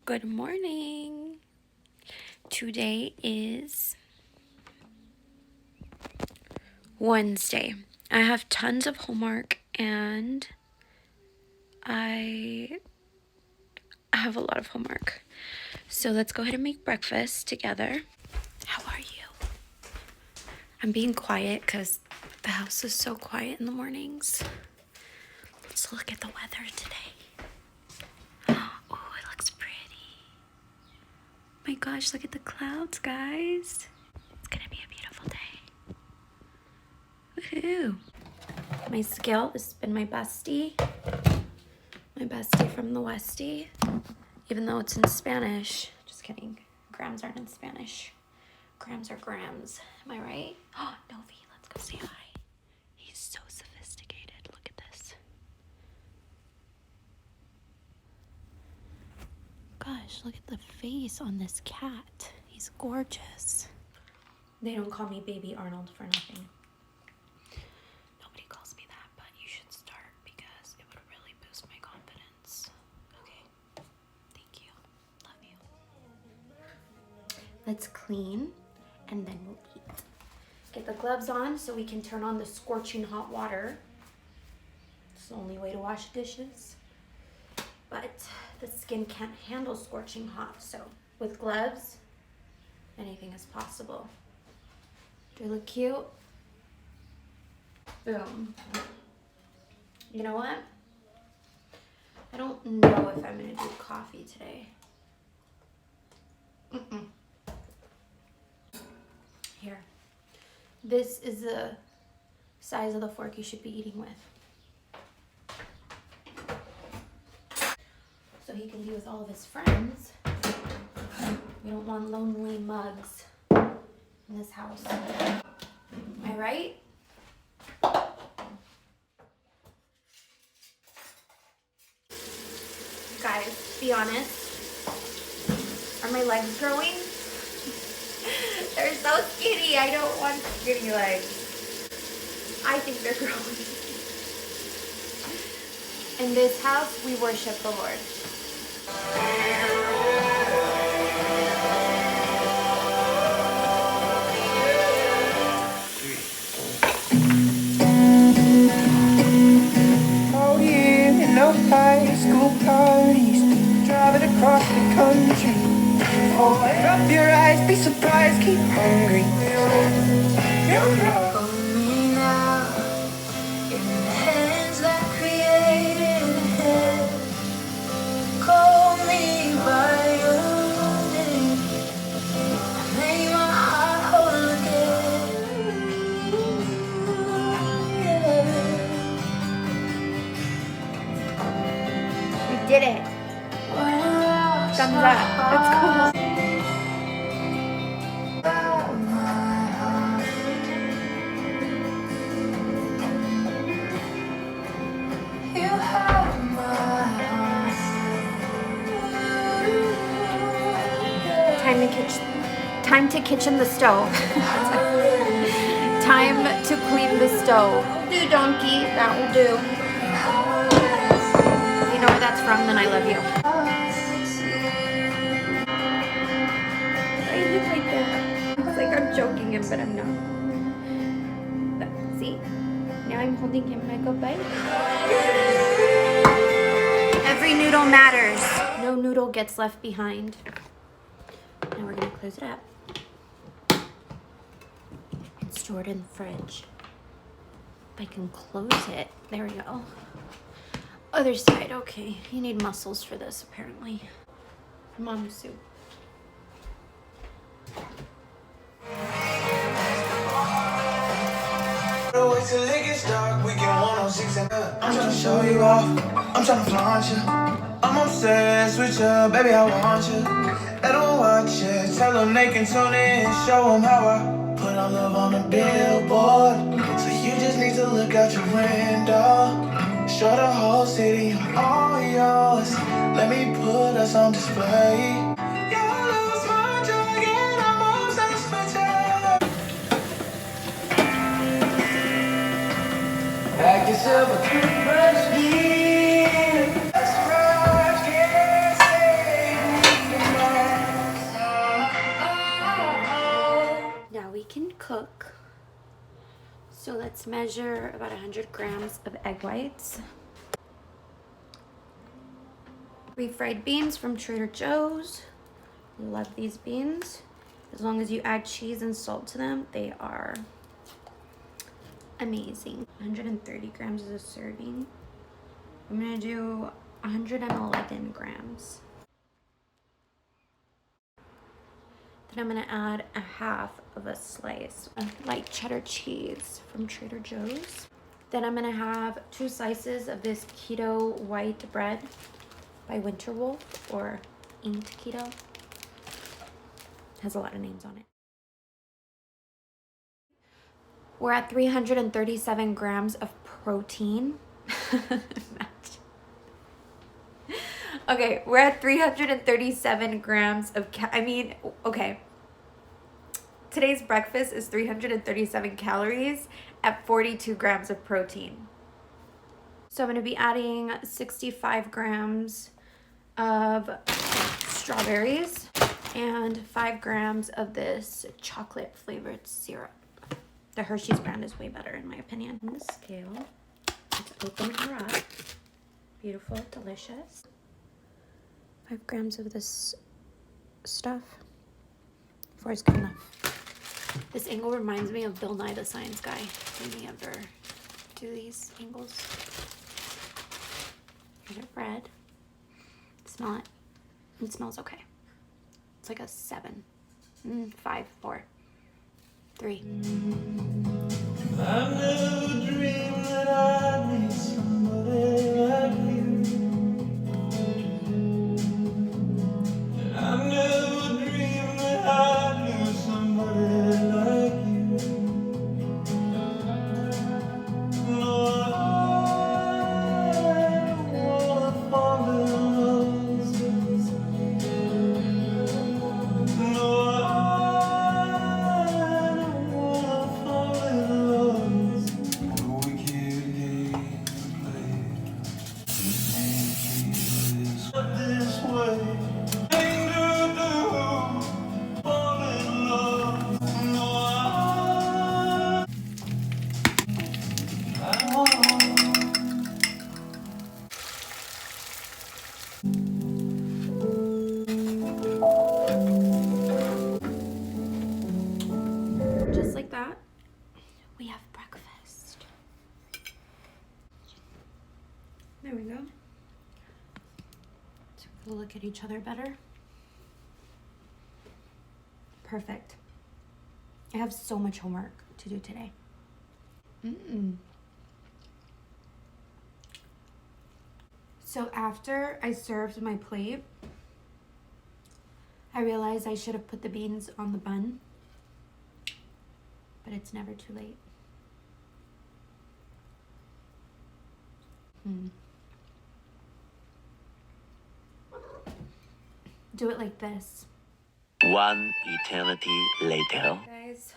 Good morning. Today is Wednesday. I have tons of homework and I have a lot of homework. So let's go ahead and make breakfast together. How are you? I'm being quiet because the house is so quiet in the mornings. Let's look at the weather today. Oh, it looks pretty. My gosh, look at the clouds, guys. It's gonna be a beautiful day. Woohoo! My scale has been my bestie from the Westie, even though it's in Spanish. Just kidding. Grams aren't in Spanish. Grams are grams. Am I right? Oh, Novi, let's go say hi. He's so sophisticated. Look at this. Gosh, look at the face on this cat. He's gorgeous. They don't call me Baby Arnold for nothing. Nobody calls me that, but you should start because it would really boost my confidence. Okay. Thank you. Love you. Let's clean and then we'll eat. Get the gloves on so we can turn on the scorching hot water. It's the only way to wash dishes. But the skin can't handle scorching hot, so with gloves, anything is possible. Do I look cute? Boom. You know what? I don't know if I'm gonna do coffee today. Here. This is the size of the fork you should be eating with. So he can be with all of his friends. We don't want lonely mugs in this house. Am I right? Guys, be honest. Are my legs growing? They're so skinny. I don't want skinny legs. I think they're growing. In this house, we worship the Lord. Out here in no high school parties, driving across the country. Oh, drop your eyes, be surprised, keep hungry. Hold me now in the hands that created heaven. Call me by your name. Make my heart whole again. We did it. Thumbs up. That's cool. Time to kitchen the stove. Time to clean the stove. Do donkey, that will do. If you know where that's from, then I love you. Why is it like that? It's like I'm joking him, but I'm not. But see? Now I'm holding him like a bite. Every noodle matters. No noodle gets left behind. Now we're gonna close it up. It's stored in the fridge. If I can close it, there we go. Other side, okay. You need muscles for this, apparently. Mom soup. Till it gets dark, we get 106 and I'm tryna show you off, I'm tryna flaunt you. I'm obsessed with you, baby, I want you. Let them watch you, tell them they can tune in, show them how I put our love on the billboard. So you just need to look out your window, show the whole city I'm all yours. Let me put us on display. Your love's my drug and I'm obsessed with you. Pack yourself a toothbrush, dear. That's right, can't save me. So let's measure about 100 grams of egg whites. Refried beans from Trader Joe's. Love these beans. As long as you add cheese and salt to them, they are amazing. 130 grams is a serving. I'm gonna do 111 grams. Then I'm gonna add a half of a slice of light cheddar cheese from Trader Joe's. Then I'm gonna have 2 slices of this keto white bread by Winter Wolf, or Inked Keto. Has a lot of names on it. We're at 337 grams of protein. Okay, we're at 337 grams of okay. Today's breakfast is 337 calories at 42 grams of protein. So I'm going to be adding 65 grams of strawberries and 5 grams of this chocolate flavored syrup. The Hershey's brand is way better in my opinion. On the scale, let's open her up. Beautiful, delicious. 5 grams of this stuff. 4 is good enough. This angle reminds me of Bill Nye the Science Guy. Did he ever do these angles? Here's our bread. Smell it. It smells okay. It's like a 7. 5, 4, 3. I never dreamed that I'd meet somebody like you. I never dreamed that I'd lose somebody like you. No, I don't wanna fall in love. No, I don't wanna fall in love. What a wicked game to play. Just can't keep this way. Just like that, we have breakfast. There we go. So we'll look at each other better. Perfect. I have so much homework to do today. So after I served my plate, I realized I should have put the beans on the bun, but it's never too late. Do it like this. One eternity later. Guys,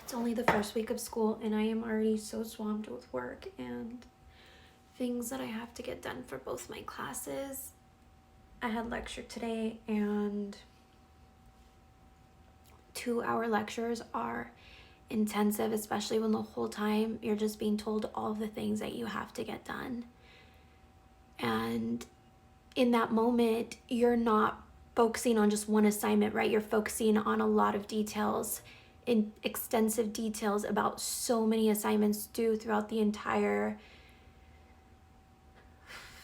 it's only the first week of school and I am already so swamped with work and things that I have to get done for both my classes. I had lecture today and 2-hour lectures are intensive, especially when the whole time you're just being told all of the things that you have to get done. And in that moment, you're not focusing on just one assignment, right? You're focusing on a lot of details, in extensive details about so many assignments due throughout the entire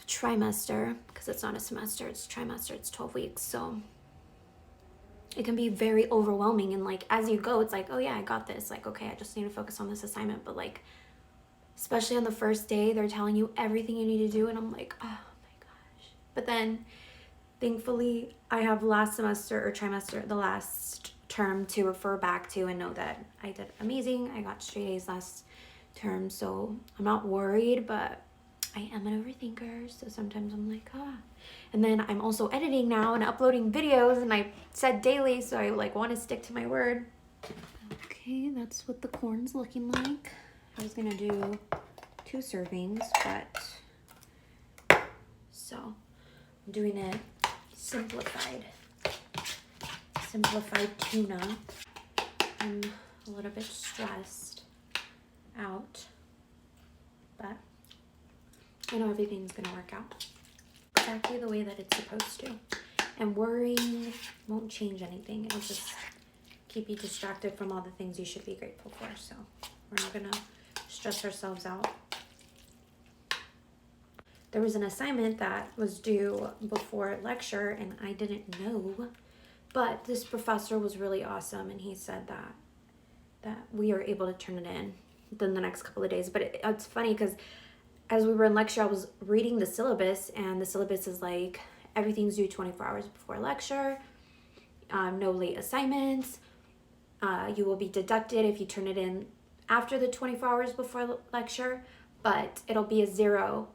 trimester, because it's not a semester, it's trimester, it's 12 weeks. So it can be very overwhelming. And like, as you go, it's like, oh yeah, I got this. Like, okay, I just need to focus on this assignment. But like, especially on the first day, they're telling you everything you need to do. And I'm like, oh my gosh. But then thankfully I have last semester or trimester, the last term to refer back to and know that I did amazing. I got straight A's last term. So I'm not worried, but I am an overthinker. So sometimes I'm like, And then I'm also editing now and uploading videos, and I said daily, so I like want to stick to my word. Okay, that's what the corn's looking like. I was gonna do 2 servings, but so I'm doing it simplified tuna. I'm a little bit stressed out, but I know everything's gonna work out exactly the way that it's supposed to. And worrying won't change anything. It'll just keep you distracted from all the things you should be grateful for. So we're not gonna stress ourselves out. There was an assignment that was due before lecture and I didn't know, but this professor was really awesome and he said that we are able to turn it in within the next couple of days. But it's funny because as we were in lecture, I was reading the syllabus, and the syllabus is like everything's due 24 hours before lecture, no late assignments, you will be deducted if you turn it in after the 24 hours before lecture, but it'll be a 0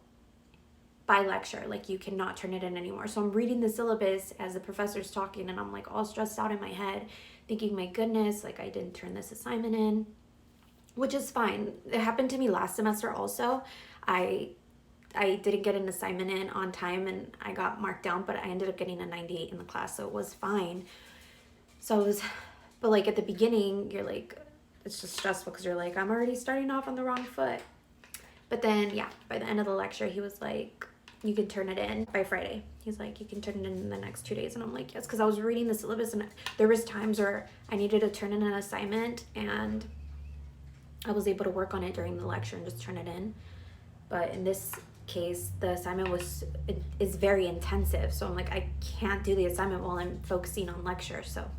by lecture, like you cannot turn it in anymore. So I'm reading the syllabus as the professor's talking and I'm like all stressed out in my head thinking, my goodness, like I didn't turn this assignment in, which is fine. It happened to me last semester also. I didn't get an assignment in on time and I got marked down, but I ended up getting a 98 in the class, so it was fine. So it was, but like at the beginning you're like, it's just stressful because you're like, I'm already starting off on the wrong foot. But then yeah, by the end of the lecture he was like, you can turn it in by Friday. He's like, you can turn it in the next 2 days. And I'm like, yes, because I was reading the syllabus and there was times where I needed to turn in an assignment and I was able to work on it during the lecture and just turn it in. But in this case, the assignment is very intensive. So I'm like, I can't do the assignment while I'm focusing on lecture. So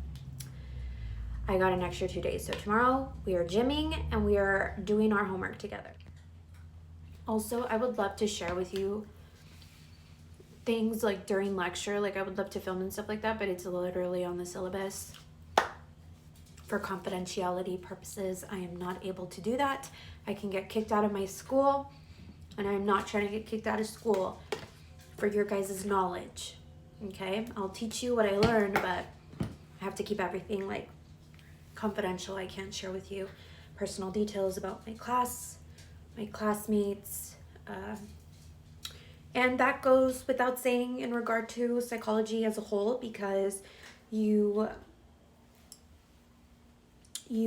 I got an extra 2 days. So tomorrow we are gymming and we are doing our homework together. Also, I would love to share with you things like during lecture, like I would love to film and stuff like that, but it's literally on the syllabus. For confidentiality purposes, I am not able to do that. I can get kicked out of my school, and I'm not trying to get kicked out of school for your guys' knowledge, okay? I'll teach you what I learned, but I have to keep everything like confidential. I can't share with you personal details about my class, my classmates, and that goes without saying in regard to psychology as a whole, because you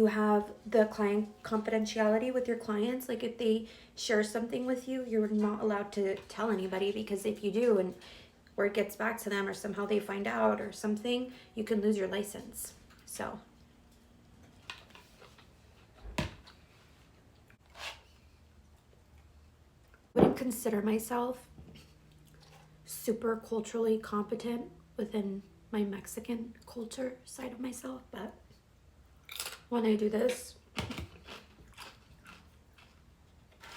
have the client confidentiality with your clients. Like if they share something with you, you're not allowed to tell anybody, because if you do and or it gets back to them or somehow they find out or something, you can lose your license. So I wouldn't consider myself super culturally competent within my Mexican culture side of myself, but when I do this,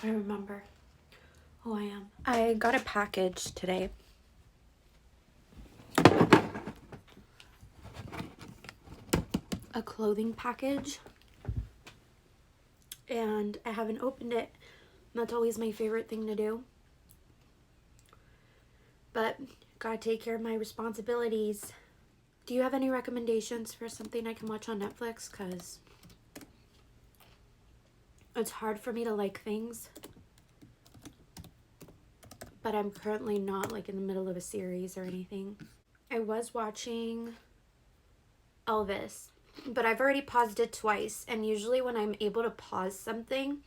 I remember who I am. I got a package today. A clothing package. And I haven't opened it. That's always my favorite thing to do. But gotta take care of my responsibilities. Do you have any recommendations for something I can watch on Netflix? Because it's hard for me to like things. But I'm currently not like in the middle of a series or anything. I was watching Elvis, but I've already paused it twice. And usually when I'm able to pause something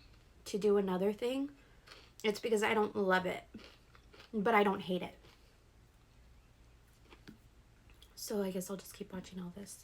to do another thing, it's because I don't love it, but I don't hate it. So I guess I'll just keep watching Elvis.